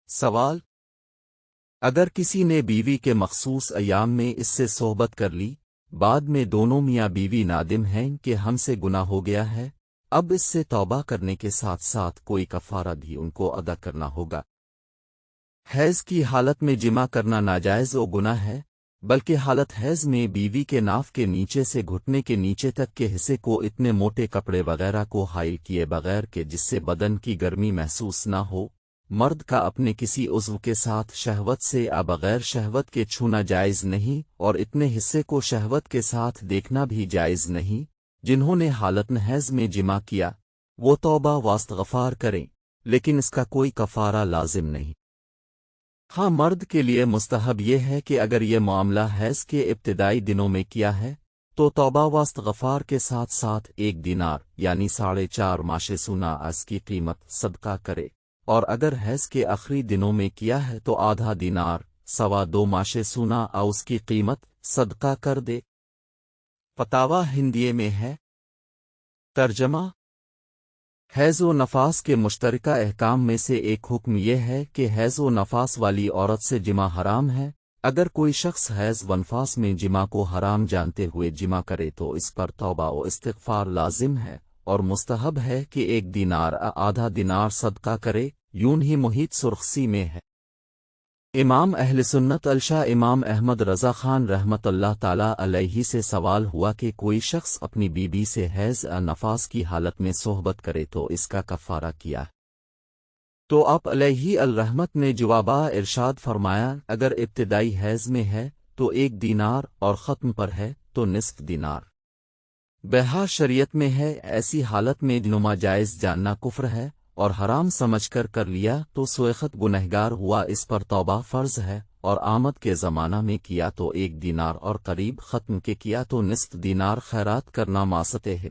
سوال: اگر کسی نے بیوی کے مخصوص ایام میں اس سے صحبت کر لی، بعد میں دونوں میاں بیوی نادم ہیں کہ ہم سے گناہ ہو گیا ہے، اب اس سے توبہ کرنے کے ساتھ ساتھ کوئی کفارہ بھی ان کو ادا کرنا ہوگا۔ حیض کی حالت میں جمع کرنا ناجائز و گناہ ہے، بلکہ حالت حیض میں بیوی کے ناف کے نیچے سے گھٹنے کے نیچے تک کے حصے کو اتنے موٹے کپڑے وغیرہ کو حائل کیے بغیر کہ جس سے بدن کی گرمی محسوس نہ ہو، مرد کا اپنے کسی عضو کے ساتھ شہوت سے بغیر شہوت کے چھونا جائز نہیں، اور اتنے حصے کو شہوت کے ساتھ دیکھنا بھی جائز نہیں۔ جنہوں نے حالت حیض میں جمع کیا وہ توبہ واستغفار کریں، لیکن اس کا کوئی کفارہ لازم نہیں۔ ہاں، مرد کے لیے مستحب یہ ہے کہ اگر یہ معاملہ حیض کے ابتدائی دنوں میں کیا ہے تو توبہ واستغفار کے ساتھ ساتھ 1 دینار یعنی 4.5 ماشے سونا اس کی قیمت صدقہ کرے، اور اگر حیض کے آخری دنوں میں کیا ہے تو ½ دینار 2.25 ماشے سونا اس کی قیمت صدقہ کر دے۔ فتاوی ہندیے میں ہے۔ ترجمہ: حیض و نفاس کے مشترکہ احکام میں سے ایک حکم یہ ہے کہ حیض و نفاس والی عورت سے جمع حرام ہے۔ اگر کوئی شخص حیض و نفاس میں جمع کو حرام جانتے ہوئے جمع کرے تو اس پر توبہ و استغفار لازم ہے، اور مستحب ہے کہ 1 دینار ½ دینار صدقہ کرے۔ یوں ہی محیط سرخسی میں ہے۔ امام اہل سنت الشاہ امام احمد رضا خان رحمت اللہ تعالی علیہ سے سوال ہوا کہ کوئی شخص اپنی بیوی سے حیض نفاس کی حالت میں صحبت کرے تو اس کا کفارہ کیا ہے؟ تو آپ علیہ الرحمت نے جوابہ ارشاد فرمایا: اگر ابتدائی حیض میں ہے تو 1 دینار، اور ختم پر ہے تو نصف دینار۔ بہا شریعت میں ہے، ایسی حالت میں نما جائز جاننا کفر ہے، اور حرام سمجھ کر لیا تو سوخت گنہگار ہوا۔ اس پر توبہ فرض ہے، اور آمد کے زمانہ میں کیا تو 1 دینار، اور قریب ختم کے کیا تو نصف دینار خیرات کرنا ماستے ہے۔